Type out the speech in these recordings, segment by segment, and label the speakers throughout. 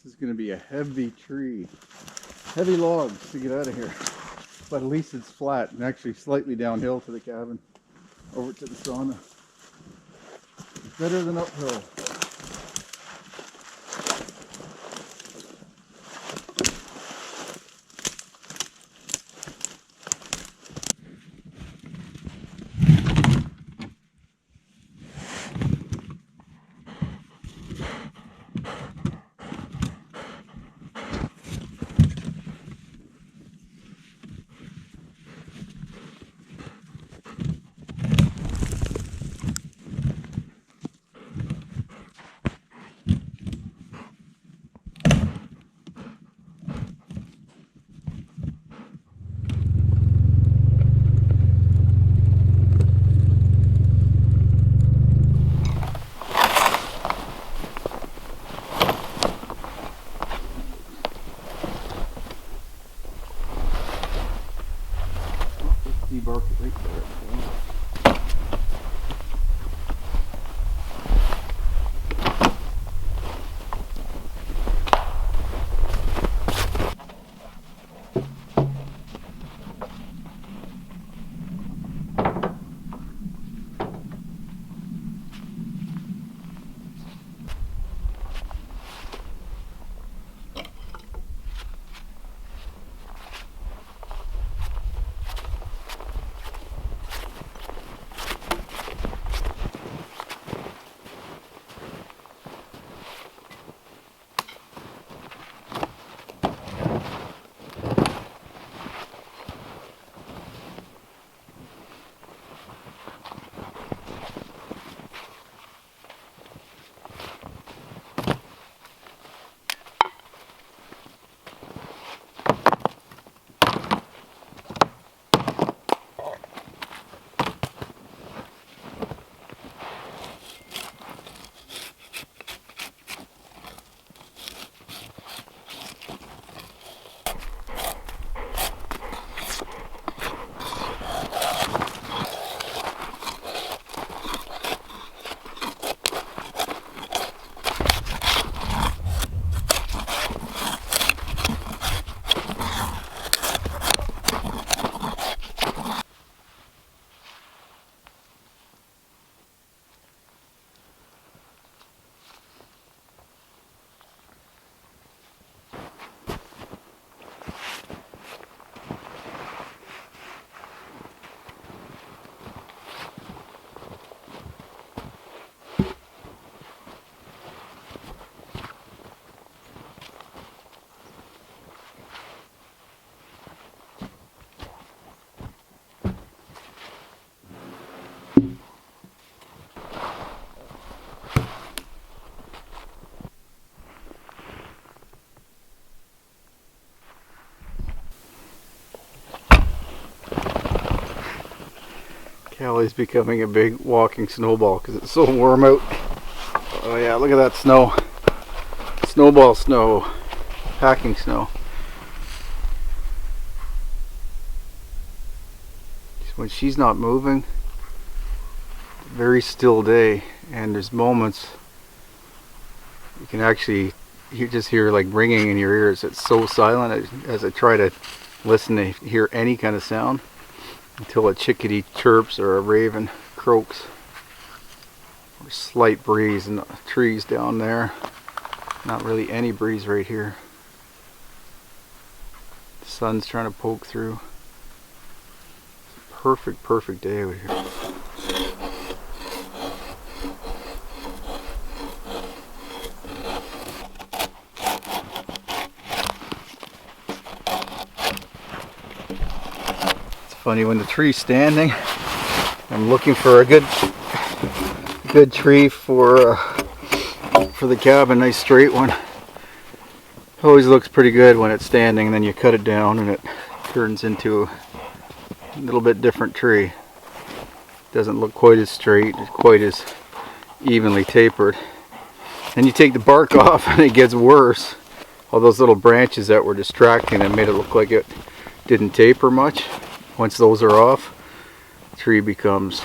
Speaker 1: is going to be a heavy tree. Heavy logs to get out of here. But at least it's flat and actually slightly downhill to the cabin. Over to the sauna. Better than uphill. Debark it right there. Callie's becoming a big walking snowball because it's so warm out. Oh yeah, look at that snow. Snowball snow. Packing snow. When she's not moving, very still day, and there's moments you can actually just hear like ringing in your ears. It's so silent as I try to listen to hear any kind of sound, until a chickadee chirps or a raven croaks, or slight breeze in the trees down there. Not really any breeze right here. The sun's trying to poke through. It's a perfect day out here. Funny, when the tree's standing, I'm looking for a good tree for the cabin, nice straight one. Always looks pretty good when it's standing, and then you cut it down and it turns into a little bit different tree. Doesn't look quite as straight, quite as evenly tapered. Then you take the bark off and it gets worse. All those little branches that were distracting and made it look like it didn't taper much. Once those are off, the tree becomes,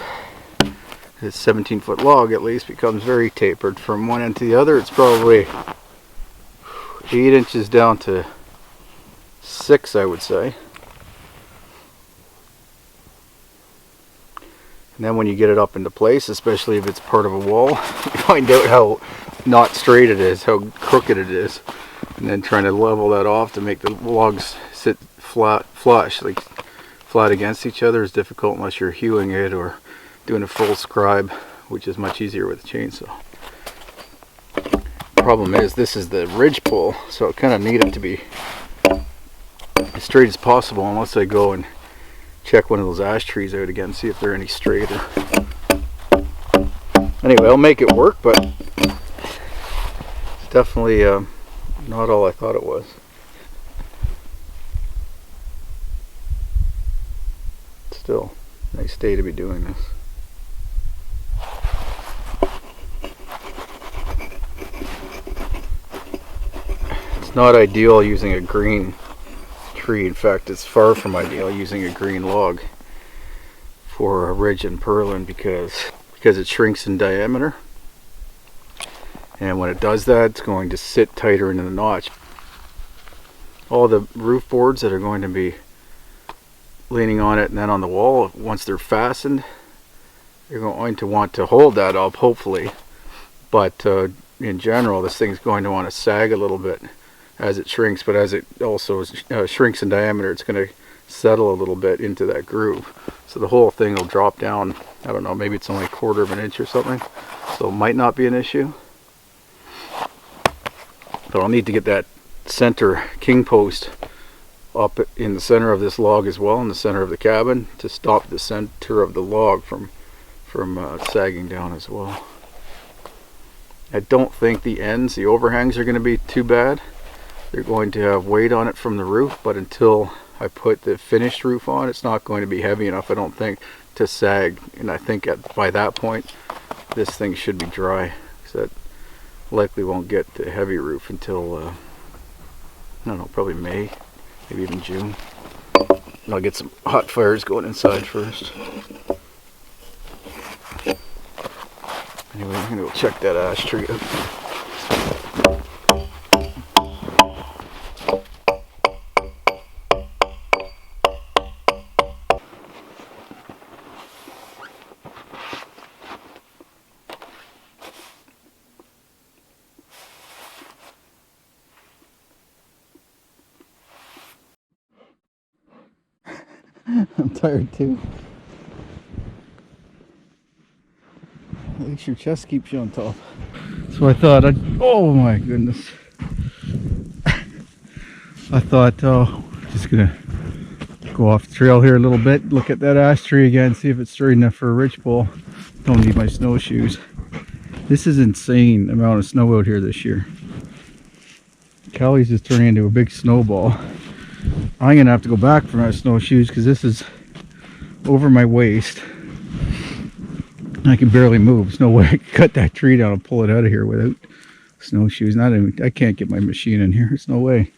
Speaker 1: this 17-foot log at least, becomes very tapered from one end to the other. It's probably 8 inches down to 6, I would say. And then when you get it up into place, especially if it's part of a wall, you find out how not straight it is, how crooked it is. And then trying to level that off to make the logs sit flat, flush, like flat against each other, is difficult unless you're hewing it or doing a full scribe, which is much easier with a chainsaw. Problem is, this is the ridge pole, so I kind of need it to be as straight as possible, unless I go and check one of those ash trees out again, see if they're any straighter. Anyway, I'll make it work, but it's definitely not all I thought it was. Still, nice day to be doing this. It's not ideal using a green tree. In fact, it's far from ideal using a green log for a ridge and purlin because it shrinks in diameter, and when it does that, it's going to sit tighter into the notch. All the roof boards that are going to be leaning on it and then on the wall, once they're fastened, you're going to want to hold that up, hopefully, but in general this thing's going to want to sag a little bit as it shrinks, but as it also shrinks in diameter, it's going to settle a little bit into that groove, so the whole thing will drop down. I don't know, maybe it's only 1/4 of an inch or something, so it might not be an issue, but I'll need to get that center king post up in the center of this log as well, in the center of the cabin, to stop the center of the log from sagging down as well. I don't think the ends, the overhangs, are going to be too bad. They're going to have weight on it from the roof, but until I put the finished roof on, it's not going to be heavy enough, I don't think, to sag. And I think by that point this thing should be dry, so that likely won't get the heavy roof until I don't know, probably May, maybe even June. And I'll get some hot fires going inside first. Anyway, I'm gonna go check that ash tree out. I'm tired too. At least your chest keeps you on top. So I thought oh my goodness. I thought, just gonna go off the trail here a little bit, look at that ash tree again, see if it's straight enough for a ridge pole. Don't need my snowshoes. This is insane amount of snow out here this year. Callie's just turning into a big snowball. I'm gonna have to go back for my snowshoes because this is over my waist. I can barely move. There's no way I can cut that tree down and pull it out of here without snowshoes. Not even, I can't get my machine in here. There's no way.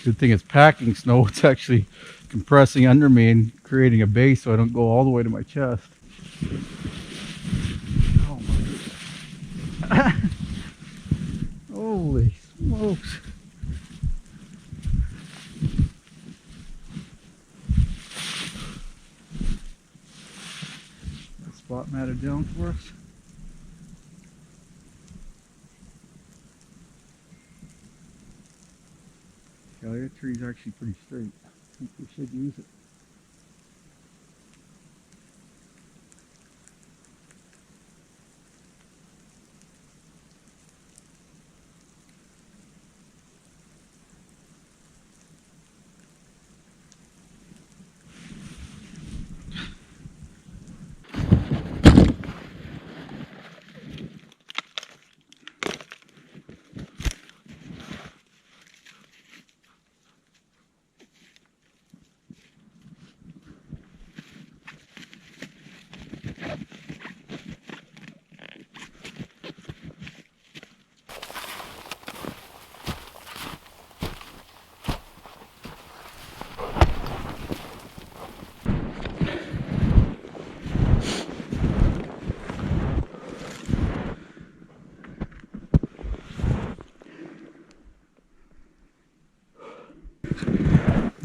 Speaker 1: Good thing it's packing snow. It's actually compressing under me and creating a base so I don't go all the way to my chest. Oh my. Holy smokes. That spot matted down for us. Yeah, that tree's actually pretty straight. I think we should use it.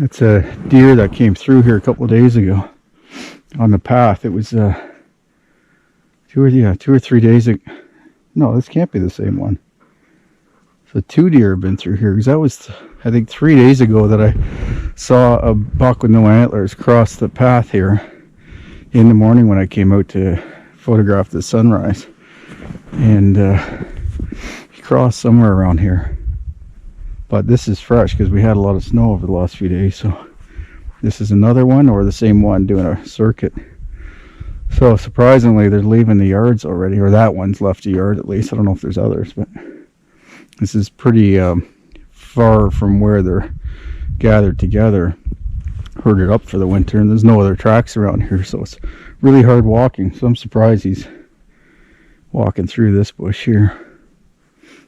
Speaker 1: It's a deer that came through here a couple of days ago on the path. It was 2 or 3 days ago. No, this can't be the same one. So 2 deer have been through here, because that was, I think, 3 days ago that I saw a buck with no antlers cross the path here in the morning when I came out to photograph the sunrise. And he crossed somewhere around here. But this is fresh because we had a lot of snow over the last few days. So this is another one, or the same one doing a circuit. So surprisingly, they're leaving the yards already, or that one's left a yard at least. I don't know if there's others, but this is pretty far from where they're gathered together, herded up for the winter, and there's no other tracks around here, so it's really hard walking. So I'm surprised he's walking through this bush here.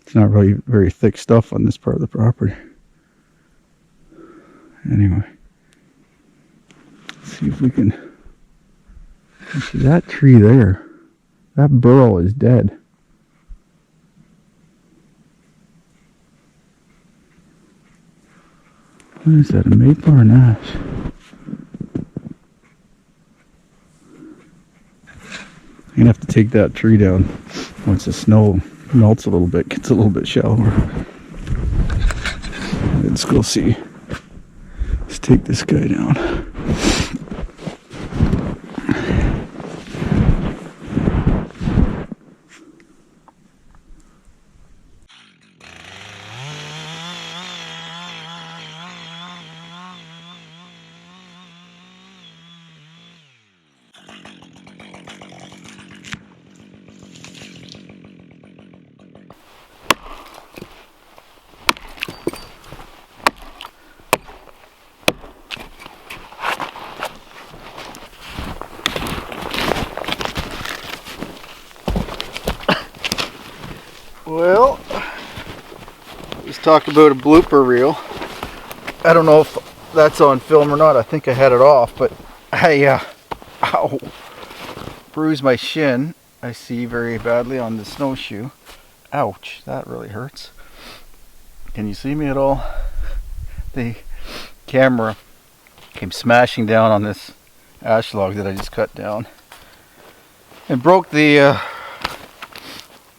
Speaker 1: It's not really very thick stuff on this part of the property. Anyway, let's see if we can see that tree there. That burl is dead. What is that, a maple or an ash? I'm gonna have to take that tree down once the snow melts a little bit, gets a little bit shallower. Let's go see. Let's take this guy down. Well, let's talk about a blooper reel. I don't know if that's on film or not. I think I had it off, but I ow, bruised my shin. I see very badly on the snowshoe. Ouch, that really hurts. Can you see me at all? The camera came smashing down on this ash log that I just cut down and broke the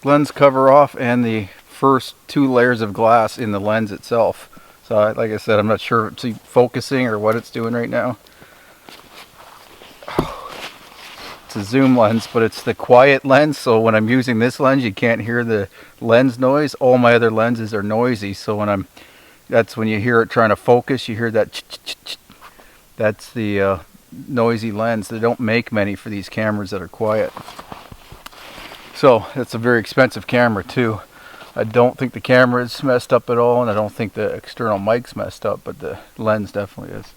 Speaker 1: lens cover off and the first 2 layers of glass in the lens itself. So like I said, I'm not sure if it's focusing or what it's doing right now. It's a zoom lens, but it's the quiet lens, so when I'm using this lens you can't hear the lens noise. All my other lenses are noisy, so that's when you hear it trying to focus, you hear that ch-ch-ch-ch. That's the noisy lens. They don't make many for these cameras that are quiet. So it's a very expensive camera too. I don't think the camera is messed up at all, and I don't think the external mic's messed up, but the lens definitely is.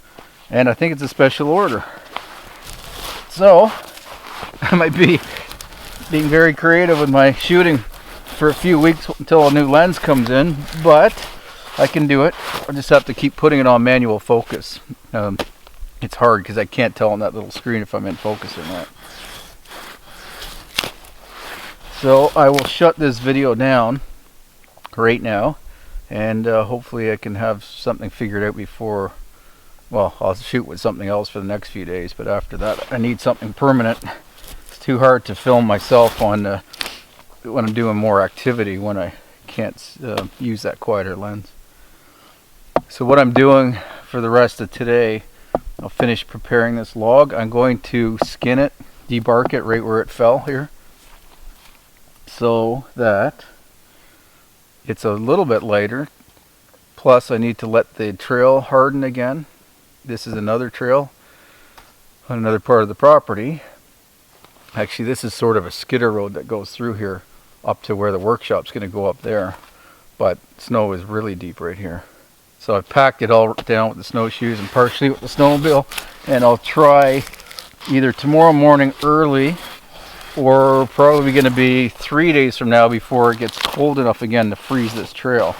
Speaker 1: And I think it's a special order. So I might be being very creative with my shooting for a few weeks until a new lens comes in, but I can do it. I just have to keep putting it on manual focus. It's hard because I can't tell on that little screen if I'm in focus or not. So I will shut this video down right now, and hopefully I can have something figured out before, well, I'll shoot with something else for the next few days, but after that I need something permanent. It's too hard to film myself on when I'm doing more activity when I can't use that quieter lens. So what I'm doing for the rest of today, I'll finish preparing this log. I'm going to skin it, debark it right where it fell here, so that it's a little bit lighter. Plus I need to let the trail harden again. This is another trail on another part of the property. Actually, this is sort of a skidder road that goes through here up to where the workshop's going to go up there, but snow is really deep right here. So I've packed it all down with the snowshoes and partially with the snowmobile, and I'll try either tomorrow morning early, or probably going to be 3 days from now before it gets cold enough again to freeze this trail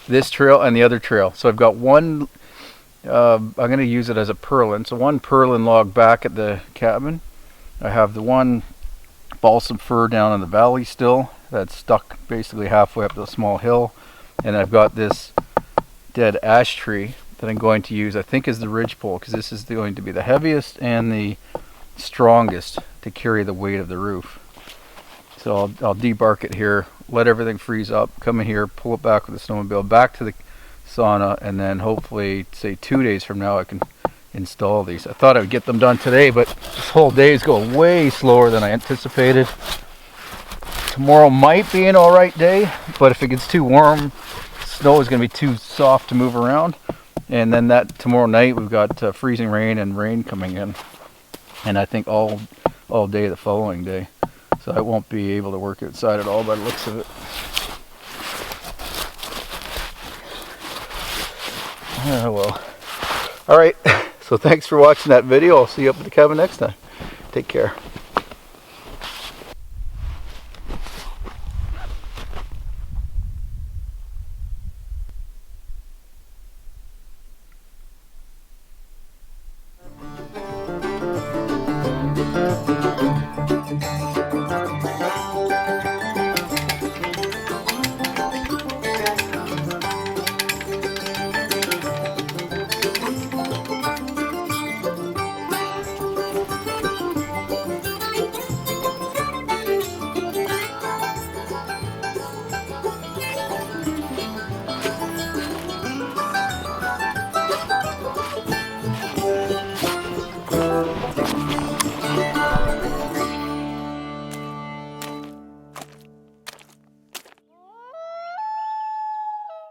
Speaker 1: and the other trail. So I've got one, I'm going to use it as a purlin. So one purlin log back at the cabin. I have the one balsam fir down in the valley still that's stuck basically halfway up the small hill, and I've got this dead ash tree that I'm going to use, I think, is the ridge pole, because this is going to be the heaviest and the strongest to carry the weight of the roof. So I'll debark it here, let everything freeze up, come in here, pull it back with the snowmobile back to the sauna, and then hopefully, say 2 days from now, I can install these. I thought I would get them done today, but this whole day is going way slower than I anticipated. Tomorrow might be an alright day, but if it gets too warm, snow is going to be too soft to move around. And then that tomorrow night we've got freezing rain and rain coming in, and I think all day the following day. So I won't be able to work outside at all by the looks of it. Well. Alright, so thanks for watching that video. I'll see you up at the cabin next time. Take care.